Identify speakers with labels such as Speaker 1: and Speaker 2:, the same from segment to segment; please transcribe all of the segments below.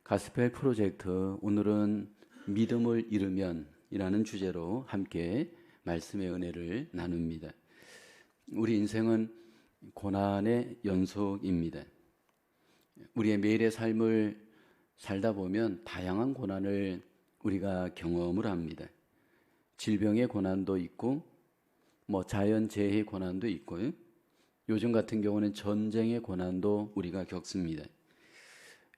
Speaker 1: 가스펠 프로젝트 오늘은 믿음을 잃으면 이라는 주제로 함께 말씀의 은혜를 나눕니다. 우리 인생은 고난의 연속입니다. 우리의 매일의 삶을 살다 보면 다양한 고난을 우리가 경험을 합니다. 질병의 고난도 있고 자연재해의 고난도 있고요. 요즘 같은 경우는 전쟁의 고난도 우리가 겪습니다.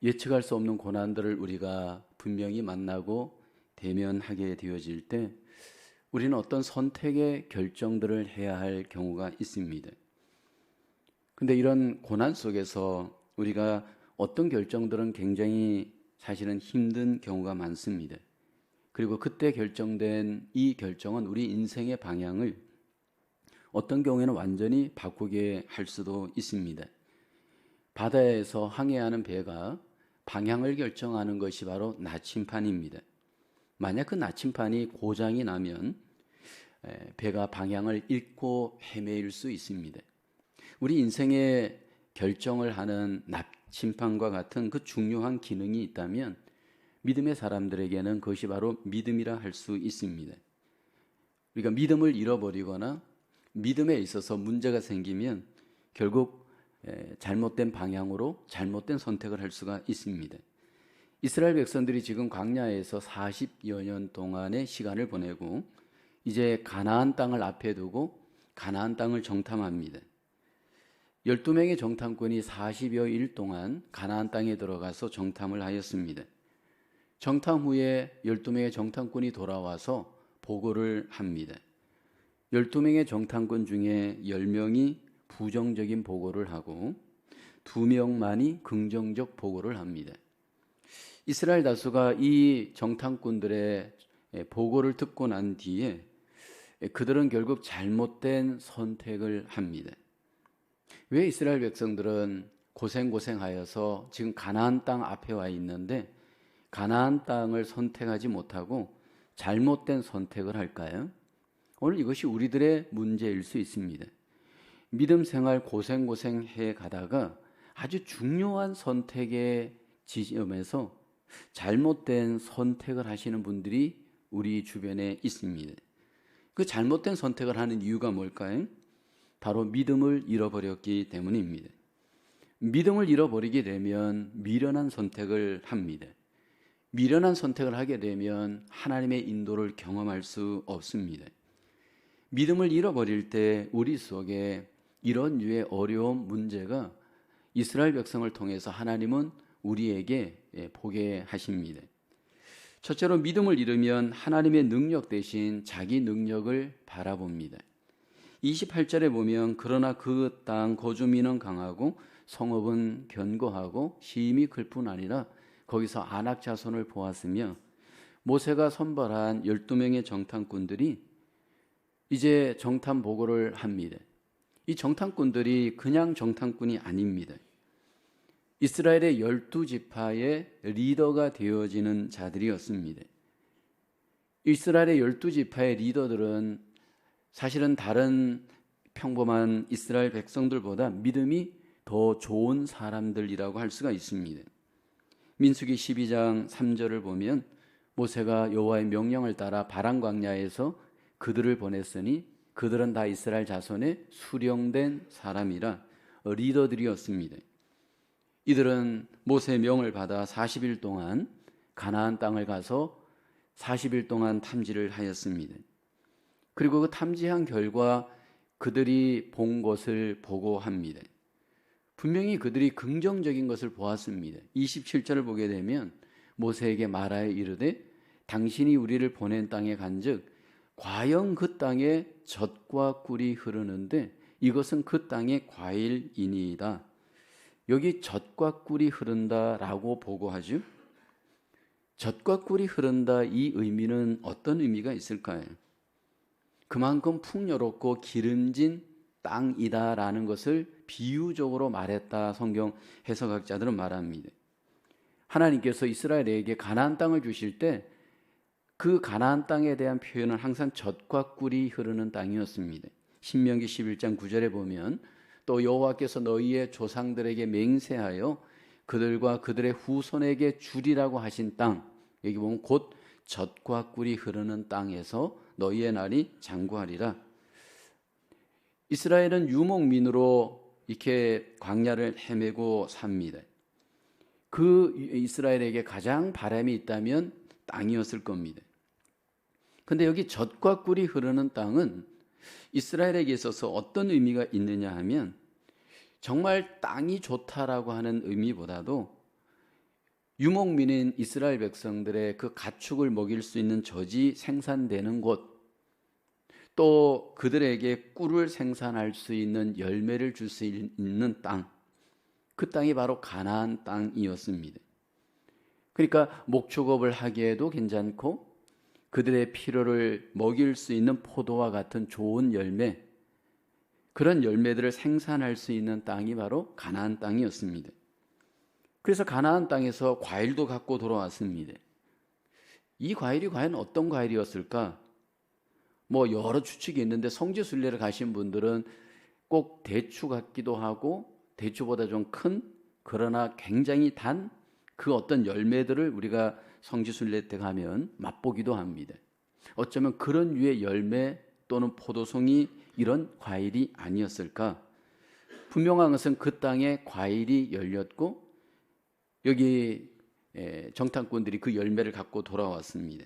Speaker 1: 예측할 수 없는 고난들을 우리가 분명히 만나고 대면하게 되어질 때 우리는 어떤 선택의 결정들을 해야 할 경우가 있습니다. 근데 이런 고난 속에서 우리가 어떤 결정들은 굉장히 사실은 힘든 경우가 많습니다. 그리고 그때 결정된 이 결정은 우리 인생의 방향을 어떤 경우에는 완전히 바꾸게 할 수도 있습니다. 바다에서 항해하는 배가 방향을 결정하는 것이 바로 나침판입니다. 만약 그 나침판이 고장이 나면 배가 방향을 잃고 헤매일 수 있습니다. 우리 인생의 결정을 하는 나침판과 같은 그 중요한 기능이 있다면 믿음의 사람들에게는 그것이 바로 믿음이라 할 수 있습니다. 우리가 믿음을 잃어버리거나 믿음에 있어서 문제가 생기면 결국 잘못된 방향으로 잘못된 선택을 할 수가 있습니다. 이스라엘 백성들이 지금 광야에서 40여 년 동안의 시간을 보내고 이제 가나안 땅을 앞에 두고 가나안 땅을 정탐합니다. 12명의 정탐꾼이 40여 일 동안 가나안 땅에 들어가서 정탐을 하였습니다. 정탐 후에 12명의 정탐꾼이 돌아와서 보고를 합니다. 12명의 정탐꾼 중에 10명이 부정적인 보고를 하고 2명만이 긍정적 보고를 합니다. 이스라엘 다수가 이 정탐꾼들의 보고를 듣고 난 뒤에 그들은 결국 잘못된 선택을 합니다. 왜 이스라엘 백성들은 고생하여서 지금 가나안 땅 앞에 와 있는데 가나안 땅을 선택하지 못하고 잘못된 선택을 할까요? 오늘 이것이 우리들의 문제일 수 있습니다. 믿음 생활 고생해 가다가 아주 중요한 선택의 지점에서 잘못된 선택을 하시는 분들이 우리 주변에 있습니다. 그 잘못된 선택을 하는 이유가 뭘까요? 바로 믿음을 잃어버렸기 때문입니다. 믿음을 잃어버리게 되면 미련한 선택을 합니다. 미련한 선택을 하게 되면 하나님의 인도를 경험할 수 없습니다. 믿음을 잃어버릴 때 우리 속에 이런 류의 어려운 문제가 이스라엘 백성을 통해서 하나님은 우리에게 보게 하십니다. 첫째로 믿음을 잃으면 하나님의 능력 대신 자기 능력을 바라봅니다. 28절에 보면 그러나 그 땅 거주민은 강하고 성읍은 견고하고 심히 클 뿐 아니라 거기서 아낙 자손을 보았으며 모세가 선발한 12명의 정탐꾼들이 이제 정탐 보고를 합니다. 이 정탐꾼들이 그냥 정탐꾼이 아닙니다. 이스라엘의 12지파의 리더가 되어지는 자들이었습니다. 이스라엘의 12지파의 리더들은 사실은 다른 평범한 이스라엘 백성들보다 믿음이 더 좋은 사람들이라고 할 수가 있습니다. 민수기 12장 3절을 보면 모세가 여호와의 명령을 따라 바란 광야에서 그들을 보냈으니 그들은 다 이스라엘 자손의 수령된 사람이라 리더들이었습니다. 이들은 모세의 명을 받아 40일 동안 가나안 땅을 가서 40일 동안 탐지를 하였습니다. 그리고 그 탐지한 결과 그들이 본 것을 보고합니다. 분명히 그들이 긍정적인 것을 보았습니다. 27절을 보게 되면 모세에게 말하여 이르되 당신이 우리를 보낸 땅에 간즉 과연 그 땅에 젖과 꿀이 흐르는데 이것은 그 땅의 과일이니이다. 여기 젖과 꿀이 흐른다라고 보고하죠. 젖과 꿀이 흐른다, 이 의미는 어떤 의미가 있을까요? 그만큼 풍요롭고 기름진 땅이다라는 것을 비유적으로 말했다, 성경 해석학자들은 말합니다. 하나님께서 이스라엘에게 가나안 땅을 주실 때 그 가나안 땅에 대한 표현은 항상 젖과 꿀이 흐르는 땅이었습니다. 신명기 11장 9절에 보면 또 여호와께서 너희의 조상들에게 맹세하여 그들과 그들의 후손에게 주리라고 하신 땅, 여기 보면 곧 젖과 꿀이 흐르는 땅에서 너희의 날이 장구하리라. 이스라엘은 유목민으로 이렇게 광야를 헤매고 삽니다. 그 이스라엘에게 가장 바람이 있다면 땅이었을 겁니다. 근데 여기 젖과 꿀이 흐르는 땅은 이스라엘에게 있어서 어떤 의미가 있느냐 하면 정말 땅이 좋다라고 하는 의미보다도 유목민인 이스라엘 백성들의 그 가축을 먹일 수 있는 젖이 생산되는 곳, 또 그들에게 꿀을 생산할 수 있는 열매를 줄 수 있는 땅, 그 땅이 바로 가나안 땅이었습니다. 그러니까 목축업을 하기에도 괜찮고 그들의 필요를 먹일 수 있는 포도와 같은 좋은 열매, 그런 열매들을 생산할 수 있는 땅이 바로 가나안 땅이었습니다. 그래서 가나안 땅에서 과일도 갖고 돌아왔습니다. 이 과일이 과연 어떤 과일이었을까? 뭐 여러 추측이 있는데 성지순례를 가신 분들은 꼭 대추 같기도 하고 대추보다 좀 큰, 그러나 굉장히 단 그 어떤 열매들을 우리가 성지순례 때 가면 맛보기도 합니다. 어쩌면 그런 류의 열매 또는 포도송이 이런 과일이 아니었을까? 분명한 것은 그 땅에 과일이 열렸고 여기 정탐꾼들이 그 열매를 갖고 돌아왔습니다.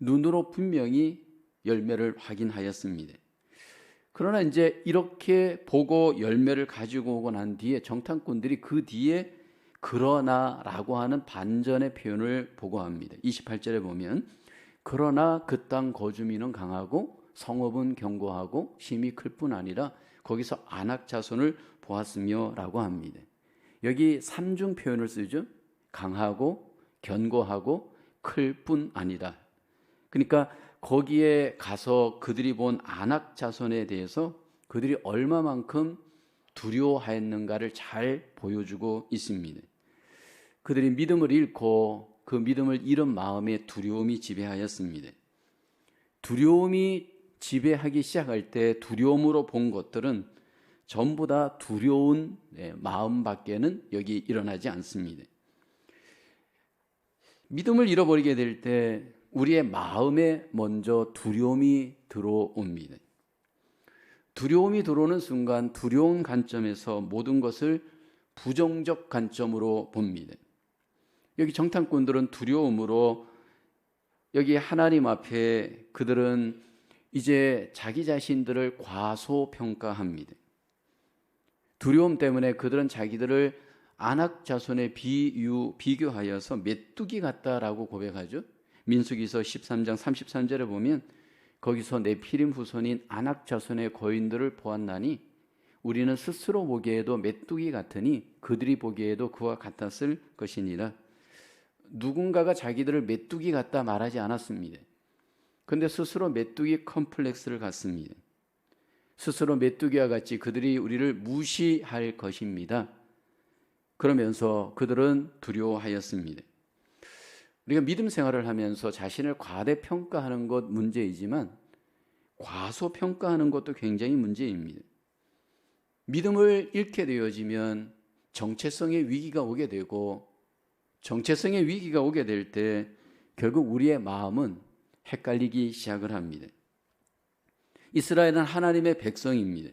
Speaker 1: 눈으로 분명히 열매를 확인하였습니다. 그러나 이제 이렇게 보고 열매를 가지고 오고 난 뒤에 정탐꾼들이 그 뒤에 그러나라고 하는 반전의 표현을 보고합니다. 28절에 보면 그러나 그 땅 거주민은 강하고 성읍은 견고하고 힘이 클 뿐 아니라 거기서 아낙 자손을 보았으며 라고 합니다. 여기 삼중 표현을 쓰죠. 강하고 견고하고 클 뿐 아니라. 그러니까 거기에 가서 그들이 본 아낙 자손에 대해서 그들이 얼마만큼 두려워하였는가를 잘 보여주고 있습니다. 그들이 믿음을 잃고 그 믿음을 잃은 마음에 두려움이 지배하였습니다. 두려움이 지배하기 시작할 때 두려움으로 본 것들은 전부 다 두려운 마음밖에는 여기 일어나지 않습니다. 믿음을 잃어버리게 될 때 우리의 마음에 먼저 두려움이 들어옵니다. 두려움이 들어오는 순간 두려운 관점에서 모든 것을 부정적 관점으로 봅니다. 여기 정탐꾼들은 두려움으로 여기 하나님 앞에 그들은 이제 자기 자신들을 과소평가합니다. 두려움 때문에 그들은 자기들을 아낙 자손에 비교하여서 메뚜기 같다라고 고백하죠. 민수기서 13장 33절에 보면 거기서 네피림 후손인 아낙 자손의 거인들을 보았나니 우리는 스스로 보기에도 메뚜기 같으니 그들이 보기에도 그와 같았을 것이니라. 누군가가 자기들을 메뚜기 같다 말하지 않았습니다. 그런데 스스로 메뚜기 컴플렉스를 갖습니다. 스스로 메뚜기와 같이 그들이 우리를 무시할 것입니다. 그러면서 그들은 두려워하였습니다. 우리가 믿음 생활을 하면서 자신을 과대평가하는 것 문제이지만 과소평가하는 것도 굉장히 문제입니다. 믿음을 잃게 되어지면 정체성의 위기가 오게 되고 정체성의 위기가 오게 될 때 결국 우리의 마음은 헷갈리기 시작을 합니다. 이스라엘은 하나님의 백성입니다.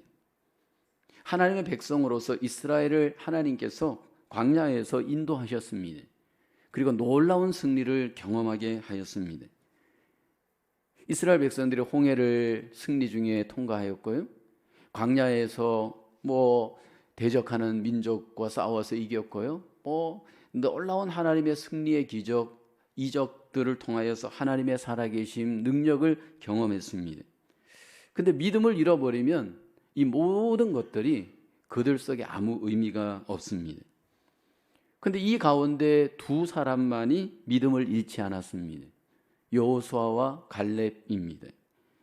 Speaker 1: 하나님의 백성으로서 이스라엘을 하나님께서 광야에서 인도하셨습니다. 그리고 놀라운 승리를 경험하게 하였습니다. 이스라엘 백성들이 홍해를 승리 중에 통과하였고요. 광야에서 대적하는 민족과 싸워서 이겼고요. 놀라운 하나님의 승리의 기적, 이적들을 통하여서 하나님의 살아계심, 능력을 경험했습니다. 근데 믿음을 잃어버리면 이 모든 것들이 그들 속에 아무 의미가 없습니다. 근데 이 가운데 두 사람만이 믿음을 잃지 않았습니다. 여호수아와 갈렙입니다.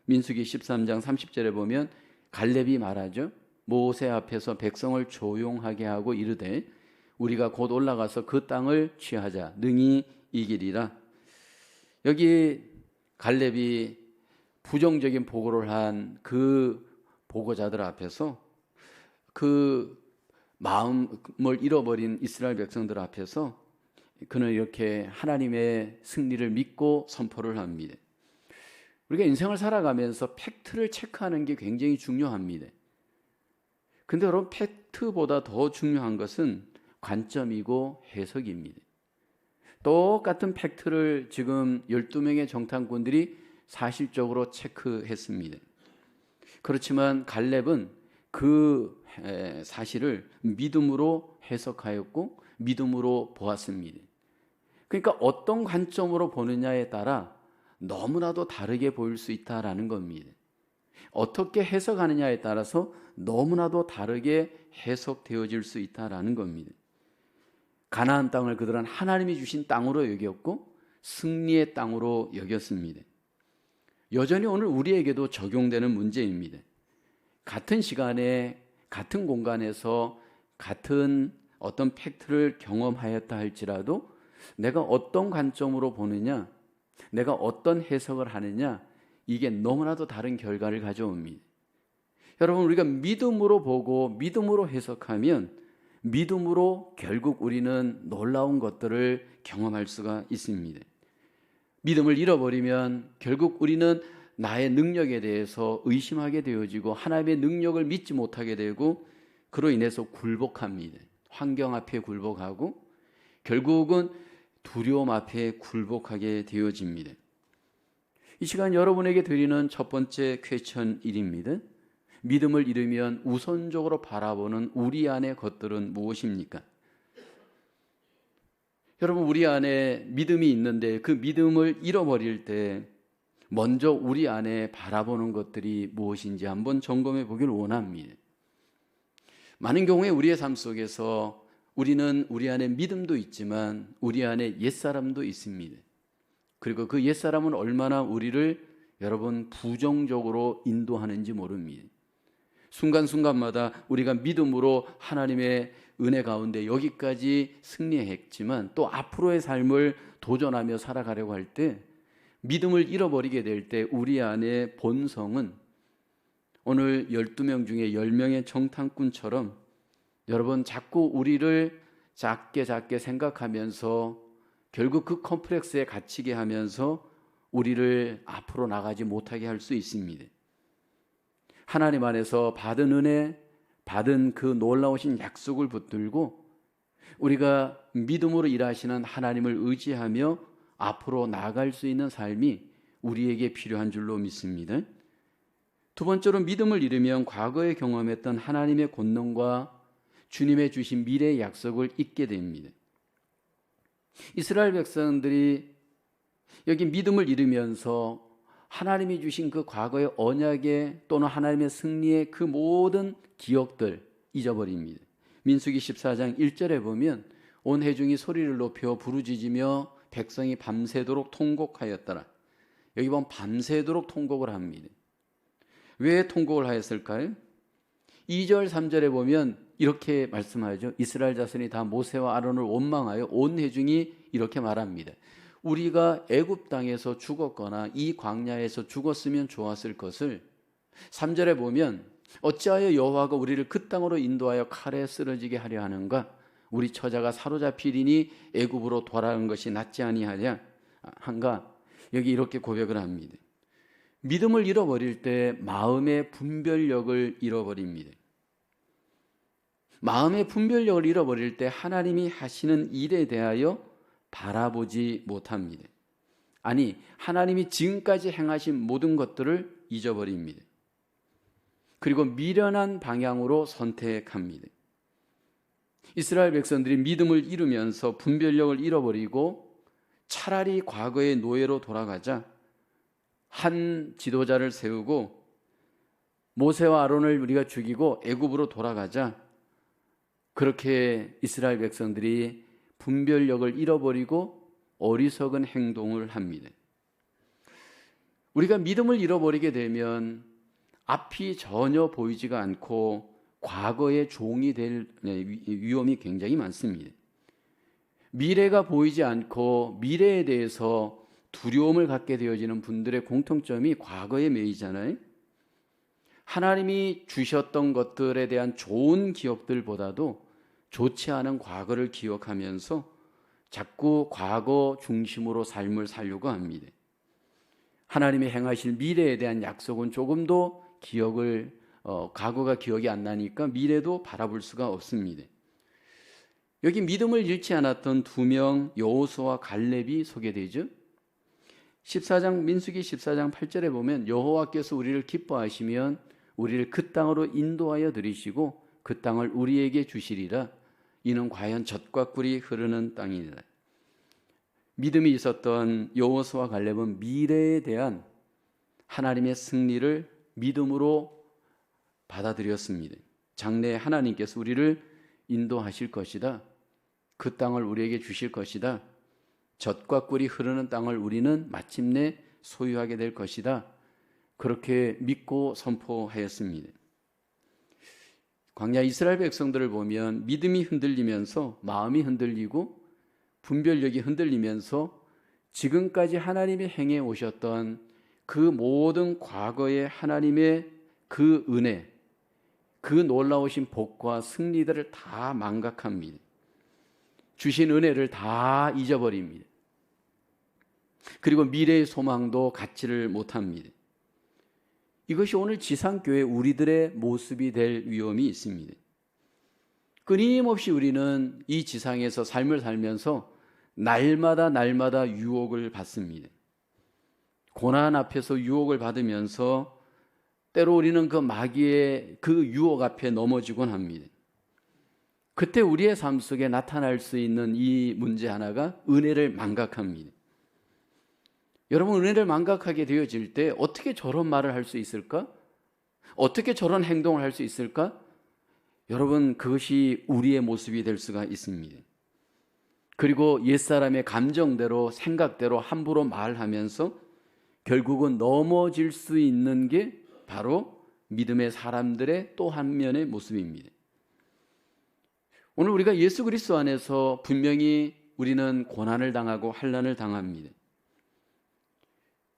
Speaker 1: 민수기 13장 30절에 보면 갈렙이 말하죠. 모세 앞에서 백성을 조용하게 하고 이르되 우리가 곧 올라가서 그 땅을 취하자 능히 이기리라. 여기 갈렙이 부정적인 보고를 한 그 보고자들 앞에서 그 마음을 잃어버린 이스라엘 백성들 앞에서 그는 이렇게 하나님의 승리를 믿고 선포를 합니다. 우리가 인생을 살아가면서 팩트를 체크하는 게 굉장히 중요합니다. 근데 여러분, 팩트보다 더 중요한 것은 관점이고 해석입니다. 똑같은 팩트를 지금 12명의 정탐꾼들이 사실적으로 체크했습니다. 그렇지만 갈렙은 그 사실을 믿음으로 해석하였고 믿음으로 보았습니다. 그러니까 어떤 관점으로 보느냐에 따라 너무나도 다르게 보일 수 있다라는 겁니다. 어떻게 해석하느냐에 따라서 너무나도 다르게 해석되어질 수 있다라는 겁니다. 가나안 땅을 그들은 하나님이 주신 땅으로 여겼고 승리의 땅으로 여겼습니다. 여전히 오늘 우리에게도 적용되는 문제입니다. 같은 시간에 같은 공간에서 같은 어떤 팩트를 경험하였다 할지라도 내가 어떤 관점으로 보느냐, 내가 어떤 해석을 하느냐, 이게 너무나도 다른 결과를 가져옵니다. 여러분, 우리가 믿음으로 보고 믿음으로 해석하면 믿음으로 결국 우리는 놀라운 것들을 경험할 수가 있습니다. 믿음을 잃어버리면 결국 우리는 나의 능력에 대해서 의심하게 되어지고 하나님의 능력을 믿지 못하게 되고 그로 인해서 굴복합니다. 환경 앞에 굴복하고 결국은 두려움 앞에 굴복하게 되어집니다. 이 시간 여러분에게 드리는 첫 번째 퀘스천일입니다. 믿음을 잃으면 우선적으로 바라보는 우리 안의 것들은 무엇입니까? 여러분, 우리 안에 믿음이 있는데 그 믿음을 잃어버릴 때 먼저 우리 안에 바라보는 것들이 무엇인지 한번 점검해 보길 원합니다. 많은 경우에 우리의 삶 속에서 우리는 우리 안에 믿음도 있지만 우리 안에 옛사람도 있습니다. 그리고 그 옛사람은 얼마나 우리를 여러분 부정적으로 인도하는지 모릅니다. 순간순간마다 우리가 믿음으로 하나님의 은혜 가운데 여기까지 승리했지만 또 앞으로의 삶을 도전하며 살아가려고 할 때 믿음을 잃어버리게 될 때 우리 안의 본성은 오늘 12명 중에 10명의 정탐꾼처럼 여러분 자꾸 우리를 작게 생각하면서 결국 그 컴플렉스에 갇히게 하면서 우리를 앞으로 나가지 못하게 할 수 있습니다. 하나님 안에서 받은 은혜, 받은 그 놀라우신 약속을 붙들고 우리가 믿음으로 일하시는 하나님을 의지하며 앞으로 나아갈 수 있는 삶이 우리에게 필요한 줄로 믿습니다. 두 번째로 믿음을 잃으면 과거에 경험했던 하나님의 권능과 주님의 주신 미래의 약속을 잊게 됩니다. 이스라엘 백성들이 여기 믿음을 잃으면서 하나님이 주신 그 과거의 언약의 또는 하나님의 승리의 그 모든 기억들 잊어버립니다. 민수기 14장 1절에 보면 온 회중이 소리를 높여 부르짖으며 백성이 밤새도록 통곡하였더라. 여기 보면 밤새도록 통곡을 합니다. 왜 통곡을 하였을까요? 2절 3절에 보면 이렇게 말씀하죠. 이스라엘 자손이 다 모세와 아론을 원망하여 온 회중이 이렇게 말합니다. 우리가 애굽 땅에서 죽었거나 이 광야에서 죽었으면 좋았을 것을 3절에 보면 어찌하여 여호와가 우리를 그 땅으로 인도하여 칼에 쓰러지게 하려 하는가? 우리 처자가 사로잡히리니 애굽으로 돌아간 것이 낫지 아니하냐 한가? 여기 이렇게 고백을 합니다. 믿음을 잃어버릴 때 마음의 분별력을 잃어버립니다. 마음의 분별력을 잃어버릴 때 하나님이 하시는 일에 대하여 바라보지 못합니다. 아니, 하나님이 지금까지 행하신 모든 것들을 잊어버립니다. 그리고 미련한 방향으로 선택합니다. 이스라엘 백성들이 믿음을 잃으면서 분별력을 잃어버리고 차라리 과거의 노예로 돌아가자 한 지도자를 세우고 모세와 아론을 우리가 죽이고 애굽으로 돌아가자, 그렇게 이스라엘 백성들이 분별력을 잃어버리고 어리석은 행동을 합니다. 우리가 믿음을 잃어버리게 되면 앞이 전혀 보이지가 않고 과거의 종이 될 위험이 굉장히 많습니다. 미래가 보이지 않고 미래에 대해서 두려움을 갖게 되어지는 분들의 공통점이 과거에 매이잖아요. 하나님이 주셨던 것들에 대한 좋은 기억들보다도 좋지 않은 과거를 기억하면서 자꾸 과거 중심으로 삶을 살려고 합니다. 하나님이 행하실 미래에 대한 약속은 조금도 과거가 기억이 안 나니까 미래도 바라볼 수가 없습니다. 여기 믿음을 잃지 않았던 두 명 여호수아와 갈렙이 소개되죠. 민수기 14장 8절에 보면 여호와께서 우리를 기뻐하시면 우리를 그 땅으로 인도하여 들이시고 그 땅을 우리에게 주시리라. 이는 과연 젖과 꿀이 흐르는 땅이니라. 믿음이 있었던 여호수아와 갈렙은 미래에 대한 하나님의 승리를 믿음으로 받아들였습니다. 장래에 하나님께서 우리를 인도하실 것이다. 그 땅을 우리에게 주실 것이다. 젖과 꿀이 흐르는 땅을 우리는 마침내 소유하게 될 것이다. 그렇게 믿고 선포하였습니다. 광야 이스라엘 백성들을 보면 믿음이 흔들리면서 마음이 흔들리고 분별력이 흔들리면서 지금까지 하나님이 행해 오셨던 그 모든 과거의 하나님의 그 은혜, 그 놀라우신 복과 승리들을 다 망각합니다. 주신 은혜를 다 잊어버립니다. 그리고 미래의 소망도 갖지를 못합니다. 이것이 오늘 지상교회 우리들의 모습이 될 위험이 있습니다. 끊임없이 우리는 이 지상에서 삶을 살면서 날마다 유혹을 받습니다. 고난 앞에서 유혹을 받으면서 때로 우리는 그 마귀의 그 유혹 앞에 넘어지곤 합니다. 그때 우리의 삶 속에 나타날 수 있는 이 문제 하나가 은혜를 망각합니다. 여러분, 은혜를 망각하게 되어질 때 어떻게 저런 말을 할 수 있을까? 어떻게 저런 행동을 할 수 있을까? 여러분, 그것이 우리의 모습이 될 수가 있습니다. 그리고 옛사람의 감정대로 생각대로 함부로 말하면서 결국은 넘어질 수 있는 게 바로 믿음의 사람들의 또 한 면의 모습입니다. 오늘 우리가 예수 그리스도 안에서 분명히 우리는 고난을 당하고 환난을 당합니다.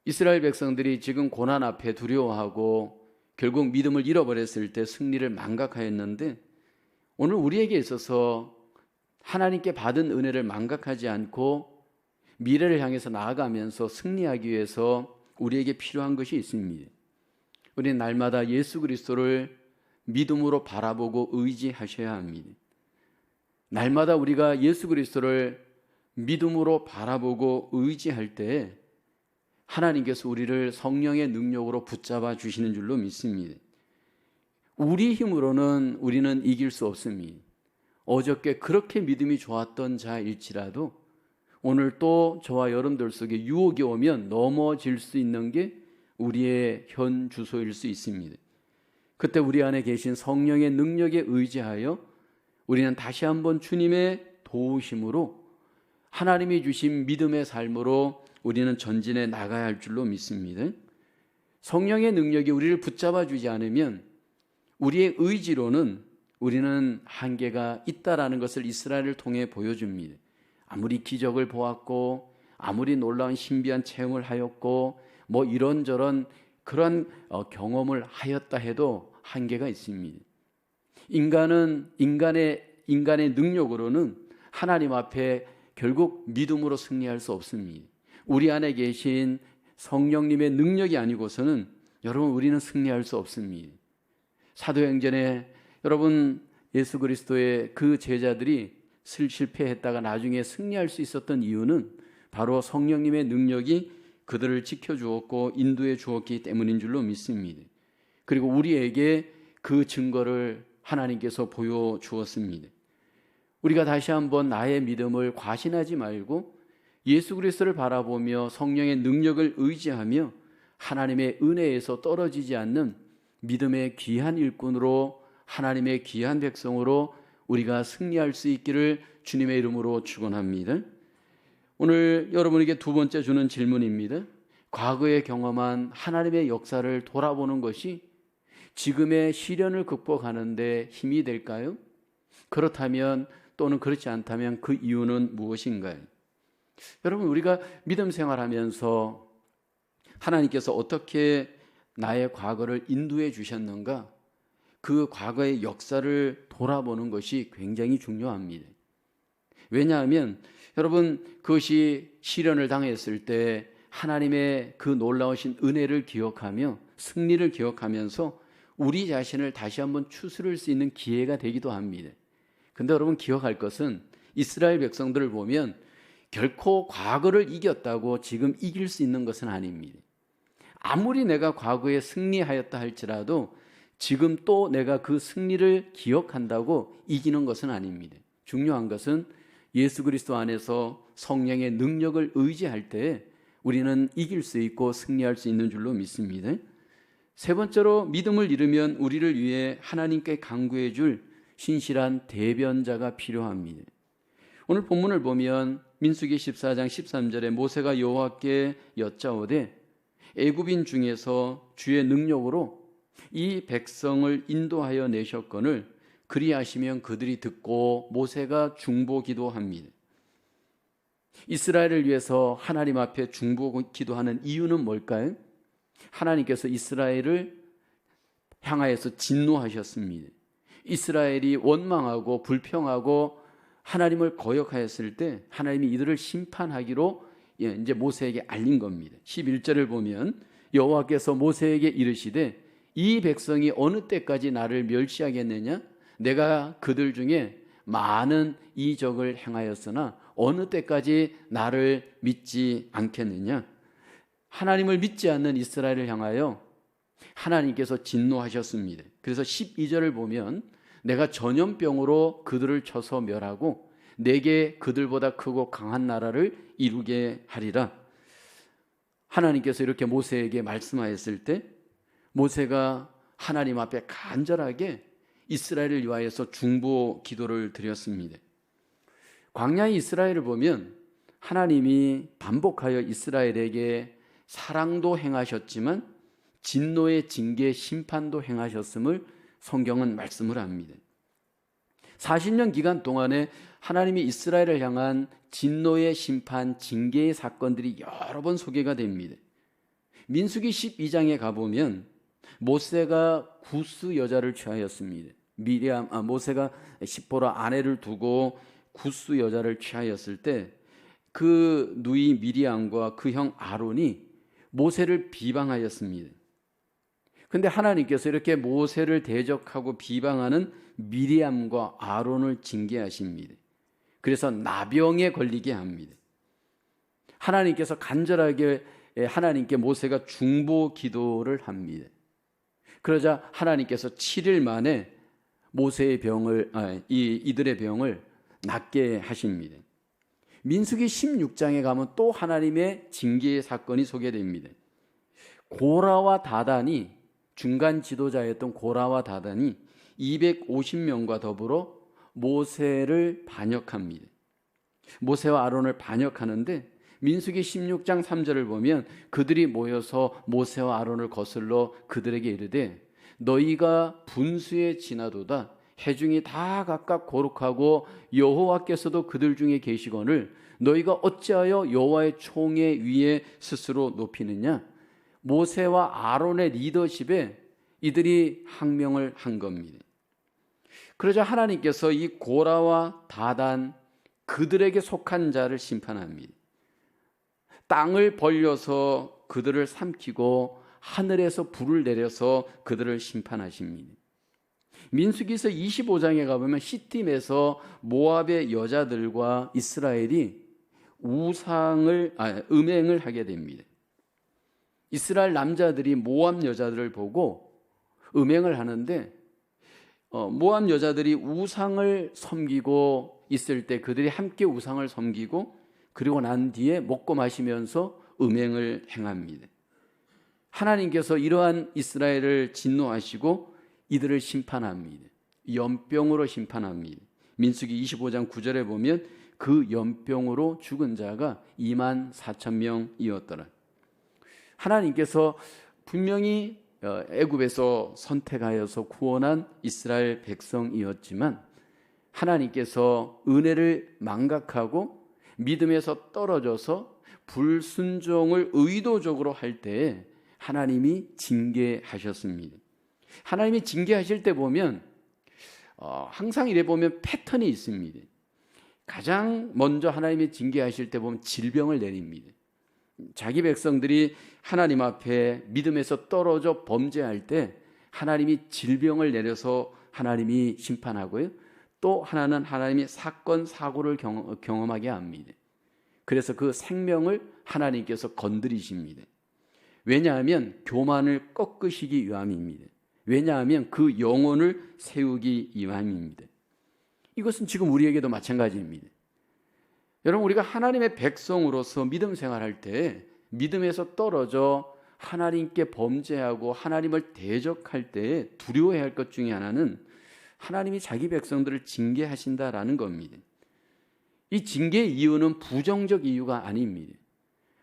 Speaker 1: 이스라엘 백성들이 지금 고난 앞에 두려워하고 결국 믿음을 잃어버렸을 때 승리를 망각하였는데 오늘 우리에게 있어서 하나님께 받은 은혜를 망각하지 않고 미래를 향해서 나아가면서 승리하기 위해서 우리에게 필요한 것이 있습니다. 우리는 날마다 예수 그리스도를 믿음으로 바라보고 의지하셔야 합니다. 날마다 우리가 예수 그리스도를 믿음으로 바라보고 의지할 때 하나님께서 우리를 성령의 능력으로 붙잡아 주시는 줄로 믿습니다. 우리 힘으로는 우리는 이길 수 없습니다. 어저께 그렇게 믿음이 좋았던 자일지라도 오늘 또 저와 여러분들 속에 유혹이 오면 넘어질 수 있는 게 우리의 현 주소일 수 있습니다. 그때 우리 안에 계신 성령의 능력에 의지하여 우리는 다시 한번 주님의 도우심으로 하나님이 주신 믿음의 삶으로 우리는 전진해 나가야 할 줄로 믿습니다. 성령의 능력이 우리를 붙잡아 주지 않으면 우리의 의지로는 우리는 한계가 있다라는 것을 이스라엘을 통해 보여줍니다. 아무리 기적을 보았고 아무리 놀라운 신비한 체험을 하였고 뭐 이런저런 그런 경험을 하였다 해도 한계가 있습니다. 인간의 능력으로는 하나님 앞에 결국 믿음으로 승리할 수 없습니다. 우리 안에 계신 성령님의 능력이 아니고서는 여러분 우리는 승리할 수 없습니다. 사도행전에 여러분 예수 그리스도의 그 제자들이 실패했다가 나중에 승리할 수 있었던 이유는 바로 성령님의 능력이 그들을 지켜주었고 인도해 주었기 때문인 줄로 믿습니다. 그리고 우리에게 그 증거를 하나님께서 보여주었습니다. 우리가 다시 한번 나의 믿음을 과신하지 말고 예수 그리스도를 바라보며 성령의 능력을 의지하며 하나님의 은혜에서 떨어지지 않는 믿음의 귀한 일꾼으로 하나님의 귀한 백성으로 우리가 승리할 수 있기를 주님의 이름으로 축원합니다. 오늘 여러분에게 두 번째 주는 질문입니다. 과거에 경험한 하나님의 역사를 돌아보는 것이 지금의 시련을 극복하는 데 힘이 될까요? 그렇다면 또는 그렇지 않다면 그 이유는 무엇인가요? 여러분 우리가 믿음 생활하면서 하나님께서 어떻게 나의 과거를 인도해 주셨는가? 그 과거의 역사를 돌아보는 것이 굉장히 중요합니다. 왜냐하면 여러분, 그것이 시련을 당했을 때 하나님의 그 놀라우신 은혜를 기억하며 승리를 기억하면서 우리 자신을 다시 한번 추스를 수 있는 기회가 되기도 합니다. 근데 여러분, 기억할 것은 이스라엘 백성들을 보면 결코 과거를 이겼다고 지금 이길 수 있는 것은 아닙니다. 아무리 내가 과거에 승리하였다 할지라도 지금 또 내가 그 승리를 기억한다고 이기는 것은 아닙니다. 중요한 것은 예수 그리스도 안에서 성령의 능력을 의지할 때 우리는 이길 수 있고 승리할 수 있는 줄로 믿습니다. 세 번째로, 믿음을 잃으면 우리를 위해 하나님께 간구해 줄 신실한 대변자가 필요합니다. 오늘 본문을 보면 민수기 14장 13절에 모세가 여호와께 여짜오되 애굽인 중에서 주의 능력으로 이 백성을 인도하여 내셨거늘 그리하시면 그들이 듣고 모세가 중보 기도합니다. 이스라엘을 위해서 하나님 앞에 중보 기도하는 이유는 뭘까요? 하나님께서 이스라엘을 향하여서 진노하셨습니다. 이스라엘이 원망하고 불평하고 하나님을 거역하였을 때 하나님이 이들을 심판하기로 이제 모세에게 알린 겁니다. 11절을 보면 여호와께서 모세에게 이르시되 이 백성이 어느 때까지 나를 멸시하겠느냐? 내가 그들 중에 많은 이적을 행하였으나 어느 때까지 나를 믿지 않겠느냐? 하나님을 믿지 않는 이스라엘을 향하여 하나님께서 진노하셨습니다. 그래서 12절을 보면 내가 전염병으로 그들을 쳐서 멸하고 내게 그들보다 크고 강한 나라를 이루게 하리라. 하나님께서 이렇게 모세에게 말씀하였을 때 모세가 하나님 앞에 간절하게 이스라엘을 위하여서 중보 기도를 드렸습니다. 광야의 이스라엘을 보면 하나님이 반복하여 이스라엘에게 사랑도 행하셨지만 진노의 징계 심판도 행하셨음을 성경은 말씀을 합니다. 40년 기간 동안에 하나님이 이스라엘을 향한 진노의 심판, 징계의 사건들이 여러 번 소개가 됩니다. 민수기 12장에 가보면 모세가 구스 여자를 취하였습니다. 모세가 시포라 아내를 두고 구스 여자를 취하였을 때 그 누이 미리암과 그 형 아론이 모세를 비방하였습니다. 그런데 하나님께서 이렇게 모세를 대적하고 비방하는 미리암과 아론을 징계하십니다. 그래서 나병에 걸리게 합니다. 하나님께서 간절하게 하나님께 모세가 중보 기도를 합니다. 그러자 하나님께서 7일 만에 모세의 병을 이들의 병을 낫게 하십니다. 민수기 16장에 가면 또 하나님의 징계의 사건이 소개됩니다. 고라와 다단이 중간 지도자였던 고라와 다단이 250명과 더불어 모세를 반역합니다. 모세와 아론을 반역하는데 민수기 16장 3절을 보면 그들이 모여서 모세와 아론을 거슬러 그들에게 이르되 너희가 분수에 지나도다 회중이 다 각각 거룩하고 여호와께서도 그들 중에 계시거늘 너희가 어찌하여 여호와의 총회 위에 스스로 높이느냐? 모세와 아론의 리더십에 이들이 항명을 한 겁니다. 그러자 하나님께서 이 고라와 다단 그들에게 속한 자를 심판합니다. 땅을 벌려서 그들을 삼키고 하늘에서 불을 내려서 그들을 심판하십니다. 민수기서 25장에 가보면 시팀에서 모압의 여자들과 이스라엘이 음행을 하게 됩니다. 이스라엘 남자들이 모압 여자들을 보고 음행을 하는데 모압 여자들이 우상을 섬기고 있을 때 그들이 함께 우상을 섬기고 그리고 난 뒤에 먹고 마시면서 음행을 행합니다. 하나님께서 이러한 이스라엘을 진노하시고 이들을 심판합니다. 연병으로 심판합니다. 민수기 25장 9절에 보면 그 연병으로 죽은 자가 24,000명이었더라. 하나님께서 분명히 애굽에서 선택하여서 구원한 이스라엘 백성이었지만 하나님께서 은혜를 망각하고 믿음에서 떨어져서 불순종을 의도적으로 할 때에 하나님이 징계하셨습니다. 하나님이 징계하실 때 보면 항상 이래 보면 패턴이 있습니다. 가장 먼저 하나님이 징계하실 때 보면 질병을 내립니다. 자기 백성들이 하나님 앞에 믿음에서 떨어져 범죄할 때 하나님이 질병을 내려서 하나님이 심판하고요. 또 하나는 하나님이 사건, 사고를 경험하게 합니다. 그래서 그 생명을 하나님께서 건드리십니다. 왜냐하면 교만을 꺾으시기 위함입니다. 왜냐하면 그 영혼을 세우기 위함입니다. 이것은 지금 우리에게도 마찬가지입니다. 여러분, 우리가 하나님의 백성으로서 믿음 생활할 때 믿음에서 떨어져 하나님께 범죄하고 하나님을 대적할 때 두려워해야 할 것 중에 하나는 하나님이 자기 백성들을 징계하신다라는 겁니다. 이 징계의 이유는 부정적 이유가 아닙니다.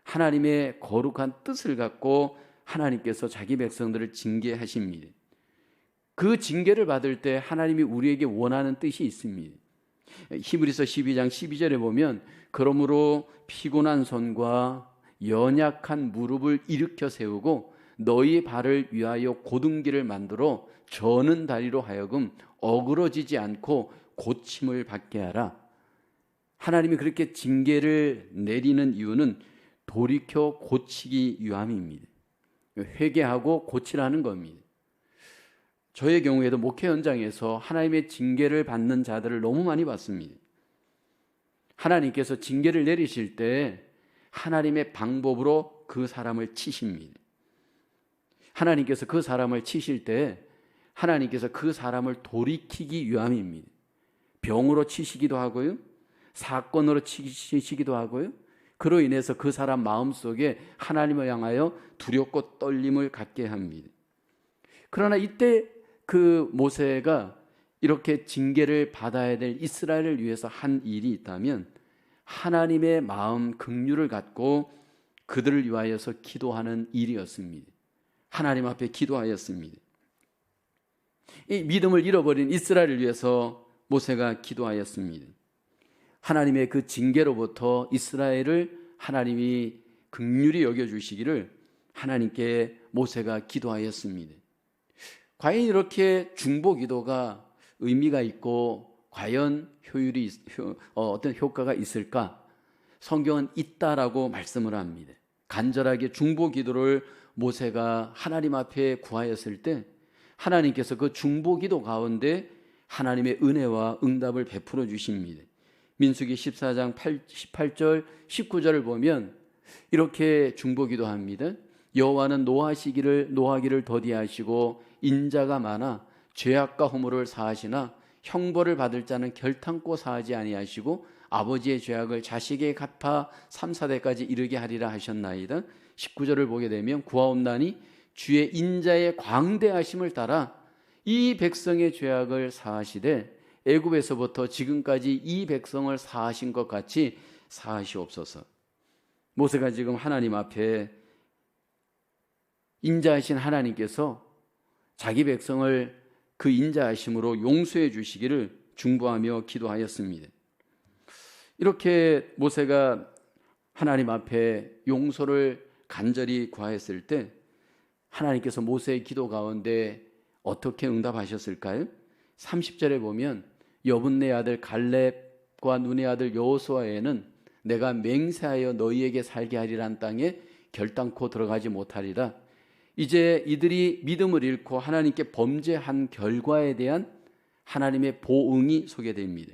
Speaker 1: 하나님의 거룩한 뜻을 갖고 하나님께서 자기 백성들을 징계하십니다. 그 징계를 받을 때 하나님이 우리에게 원하는 뜻이 있습니다. 히브리서 12장 12절에 보면 그러므로 피곤한 손과 연약한 무릎을 일으켜 세우고 너희 발을 위하여 고등기를 만들어 저는 다리로 하여금 어그러지지 않고 고침을 받게 하라. 하나님이 그렇게 징계를 내리는 이유는 돌이켜 고치기 위함입니다. 회개하고 고치라는 겁니다. 저의 경우에도 목회 현장에서 하나님의 징계를 받는 자들을 너무 많이 봤습니다. 하나님께서 징계를 내리실 때 하나님의 방법으로 그 사람을 치십니다. 하나님께서 그 사람을 치실 때 하나님께서 그 사람을 돌이키기 위함입니다. 병으로 치시기도 하고요. 사건으로 치시기도 하고요. 그로 인해서 그 사람 마음속에 하나님을 향하여 두렵고 떨림을 갖게 합니다. 그러나 이때 그 모세가 이렇게 징계를 받아야 될 이스라엘을 위해서 한 일이 있다면 하나님의 마음 긍휼을 갖고 그들을 위하여서 기도하는 일이었습니다. 하나님 앞에 기도하였습니다. 이 믿음을 잃어버린 이스라엘을 위해서 모세가 기도하였습니다. 하나님의 그 징계로부터 이스라엘을 하나님이 긍휼히 여겨주시기를 하나님께 모세가 기도하였습니다. 과연 이렇게 중보 기도가 의미가 있고 과연 어떤 효과가 있을까? 성경은 있다라고 말씀을 합니다. 간절하게 중보 기도를 모세가 하나님 앞에 구하였을 때 하나님께서 그 중보 기도 가운데 하나님의 은혜와 응답을 베풀어 주십니다. 민수기 14장 18절 19절을 보면 이렇게 중보 기도합니다. 여호와는 노하기를 더디하시고 인자가 많아 죄악과 허물을 사하시나 형벌을 받을 자는 결탄코 사하지 아니하시고 아버지의 죄악을 자식에게 갚아 3, 4대까지 이르게 하리라 하셨나이다. 19절을 보게 되면 구하옵나니 주의 인자의 광대하심을 따라 이 백성의 죄악을 사하시되 애굽에서부터 지금까지 이 백성을 사하신 것 같이 사하시옵소서. 모세가 지금 하나님 앞에 인자하신 하나님께서 자기 백성을 그 인자하심으로 용서해 주시기를 중보하며 기도하였습니다. 이렇게 모세가 하나님 앞에 용서를 간절히 구하였을 때 하나님께서 모세의 기도 가운데 어떻게 응답하셨을까요? 30절에 보면 여분네 아들 갈렙과 눈의 아들 여호수아에는 내가 맹세하여 너희에게 살게 하리란 땅에 결단코 들어가지 못하리라. 이제 이들이 믿음을 잃고 하나님께 범죄한 결과에 대한 하나님의 보응이 소개됩니다.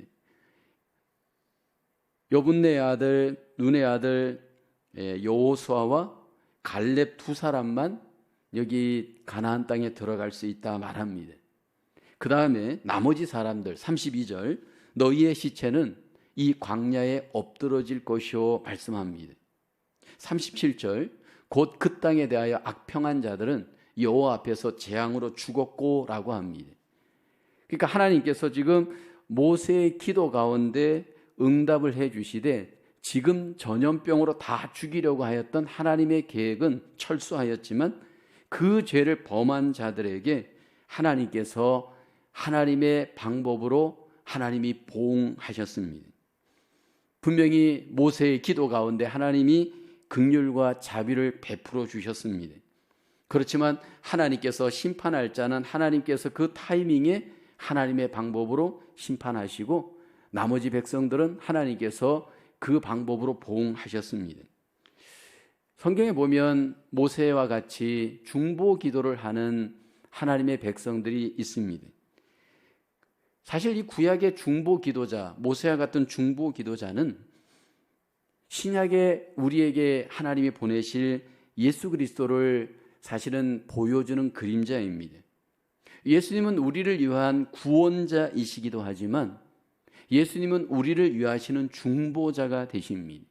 Speaker 1: 여분네 아들 눈의 아들 여호수아와 갈렙 두 사람만 여기 가나안 땅에 들어갈 수 있다 말합니다. 그 다음에 나머지 사람들 32절 너희의 시체는 이 광야에 엎드러질 것이요 말씀합니다. 37절 곧 그 땅에 대하여 악평한 자들은 여호와 앞에서 재앙으로 죽었고 라고 합니다. 그러니까 하나님께서 지금 모세의 기도 가운데 응답을 해 주시되 지금 전염병으로 다 죽이려고 하였던 하나님의 계획은 철수하였지만 그 죄를 범한 자들에게 하나님께서 하나님의 방법으로 하나님이 보응하셨습니다. 분명히 모세의 기도 가운데 하나님이 긍휼과 자비를 베풀어 주셨습니다. 그렇지만 하나님께서 심판할 자는 하나님께서 그 타이밍에 하나님의 방법으로 심판하시고 나머지 백성들은 하나님께서 그 방법으로 보응하셨습니다. 성경에 보면 모세와 같이 중보 기도를 하는 하나님의 백성들이 있습니다. 사실 이 구약의 중보 기도자, 모세와 같은 중보 기도자는 신약에 우리에게 하나님이 보내실 예수 그리스도를 사실은 보여주는 그림자입니다. 예수님은 우리를 위한 구원자이시기도 하지만 예수님은 우리를 위하시는 중보자가 되십니다.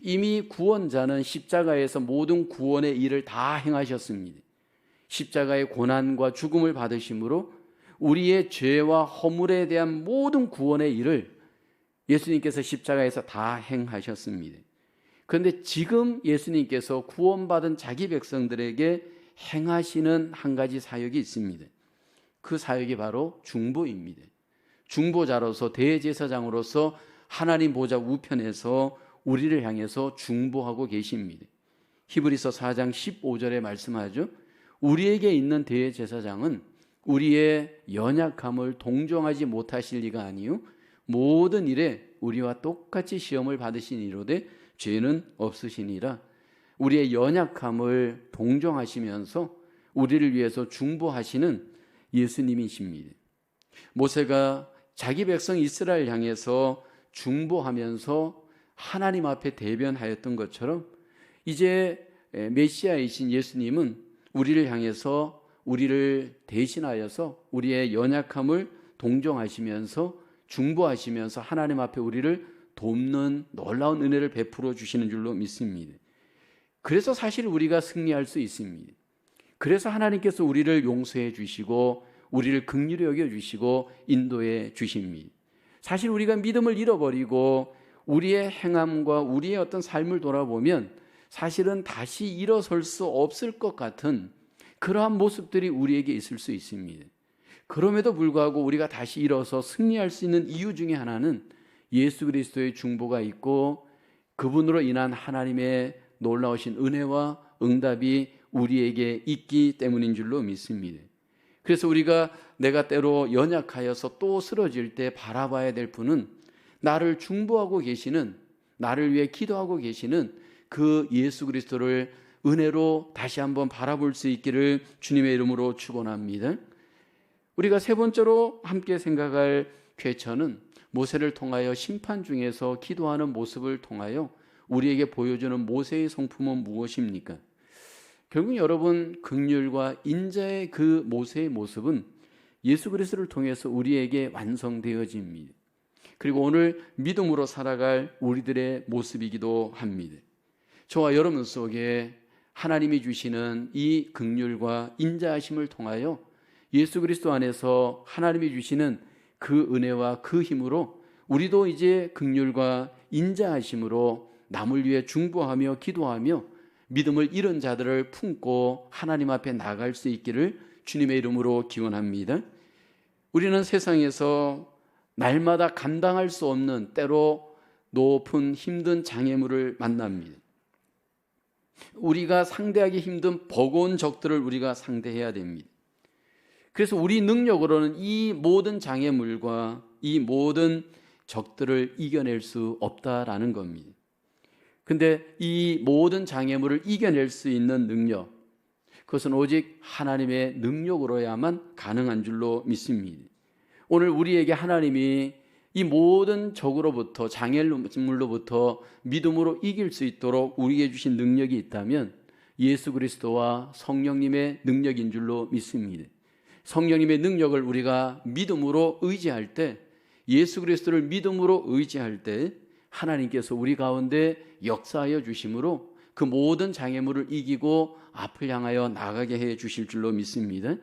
Speaker 1: 이미 구원자는 십자가에서 모든 구원의 일을 다 행하셨습니다. 십자가의 고난과 죽음을 받으심으로 우리의 죄와 허물에 대한 모든 구원의 일을 예수님께서 십자가에서 다 행하셨습니다. 그런데 지금 예수님께서 구원받은 자기 백성들에게 행하시는 한 가지 사역이 있습니다. 그 사역이 바로 중보입니다. 중보자로서 대제사장으로서 하나님 보좌 우편에서 우리를 향해서 중보하고 계십니다. 히브리서 4장 15절에 말씀하죠. 우리에게 있는 대제사장은 우리의 연약함을 동정하지 못하실 리가 아니요 모든 일에 우리와 똑같이 시험을 받으신 이로되 죄는 없으시니라. 우리의 연약함을 동정하시면서 우리를 위해서 중보하시는 예수님이십니다. 모세가 자기 백성 이스라엘 향해서 중보하면서 하나님 앞에 대변하였던 것처럼 이제 메시아이신 예수님은 우리를 향해서 우리를 대신하여서 우리의 연약함을 동정하시면서 중보하시면서 하나님 앞에 우리를 돕는 놀라운 은혜를 베풀어 주시는 줄로 믿습니다. 그래서 사실 우리가 승리할 수 있습니다. 그래서 하나님께서 우리를 용서해 주시고 우리를 긍휼히 여겨 주시고 인도해 주십니다. 사실 우리가 믿음을 잃어버리고 우리의 행함과 우리의 어떤 삶을 돌아보면 사실은 다시 일어설 수 없을 것 같은 그러한 모습들이 우리에게 있을 수 있습니다. 그럼에도 불구하고 우리가 다시 일어서 승리할 수 있는 이유 중에 하나는 예수 그리스도의 중보가 있고 그분으로 인한 하나님의 놀라우신 은혜와 응답이 우리에게 있기 때문인 줄로 믿습니다. 그래서 우리가 내가 때로 연약하여서 또 쓰러질 때 바라봐야 될 분은 나를 중보하고 계시는, 나를 위해 기도하고 계시는 그 예수 그리스도를 은혜로 다시 한번 바라볼 수 있기를 주님의 이름으로 축원합니다. 우리가 세 번째로 함께 생각할 퀘처는 모세를 통하여 심판 중에서 기도하는 모습을 통하여 우리에게 보여주는 모세의 성품은 무엇입니까? 결국 여러분, 긍휼과 인자의 그 모세의 모습은 예수 그리스도를 통해서 우리에게 완성되어집니다. 그리고 오늘 믿음으로 살아갈 우리들의 모습이기도 합니다. 저와 여러분 속에 하나님이 주시는 이 긍휼과 인자하심을 통하여 예수 그리스도 안에서 하나님이 주시는 그 은혜와 그 힘으로 우리도 이제 긍휼과 인자하심으로 남을 위해 중보하며 기도하며 믿음을 잃은 자들을 품고 하나님 앞에 나갈 수 있기를 주님의 이름으로 기원합니다. 우리는 세상에서 날마다 감당할 수 없는 때로 높은 힘든 장애물을 만납니다. 우리가 상대하기 힘든 버거운 적들을 우리가 상대해야 됩니다. 그래서 우리 능력으로는 이 모든 장애물과 이 모든 적들을 이겨낼 수 없다라는 겁니다. 근데 이 모든 장애물을 이겨낼 수 있는 능력, 그것은 오직 하나님의 능력으로야만 가능한 줄로 믿습니다. 오늘 우리에게 하나님이 이 모든 적으로부터, 장애물로부터 믿음으로 이길 수 있도록 우리에게 주신 능력이 있다면 예수 그리스도와 성령님의 능력인 줄로 믿습니다. 성령님의 능력을 우리가 믿음으로 의지할 때, 예수 그리스도를 믿음으로 의지할 때 하나님께서 우리 가운데 역사하여 주심으로 그 모든 장애물을 이기고 앞을 향하여 나가게 해 주실 줄로 믿습니다.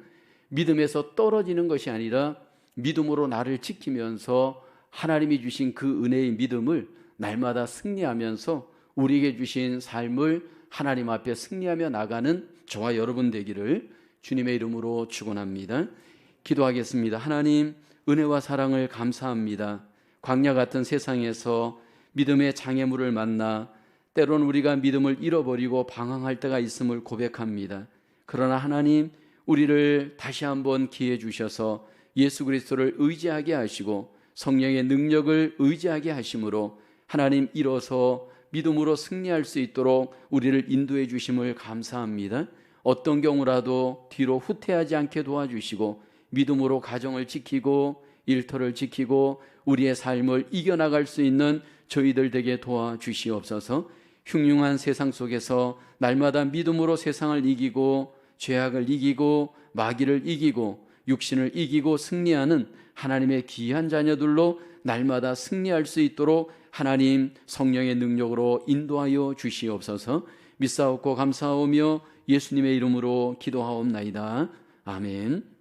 Speaker 1: 믿음에서 떨어지는 것이 아니라 믿음으로 나를 지키면서 하나님이 주신 그 은혜의 믿음을 날마다 승리하면서 우리에게 주신 삶을 하나님 앞에 승리하며 나가는 저와 여러분 되기를 주님의 이름으로 축원합니다. 기도하겠습니다. 하나님, 은혜와 사랑을 감사합니다. 광야 같은 세상에서 믿음의 장애물을 만나 때로는 우리가 믿음을 잃어버리고 방황할 때가 있음을 고백합니다. 그러나 하나님, 우리를 다시 한번 기회 주셔서 예수 그리스도를 의지하게 하시고 성령의 능력을 의지하게 하심으로 하나님, 일어서 믿음으로 승리할 수 있도록 우리를 인도해 주심을 감사합니다. 어떤 경우라도 뒤로 후퇴하지 않게 도와주시고 믿음으로 가정을 지키고 일터를 지키고 우리의 삶을 이겨나갈 수 있는 저희들 되게 도와주시옵소서. 흉흉한 세상 속에서 날마다 믿음으로 세상을 이기고 죄악을 이기고 마귀를 이기고 육신을 이기고 승리하는 하나님의 귀한 자녀들로 날마다 승리할 수 있도록 하나님 성령의 능력으로 인도하여 주시옵소서. 믿사옵고 감사하오며 예수님의 이름으로 기도하옵나이다. 아멘.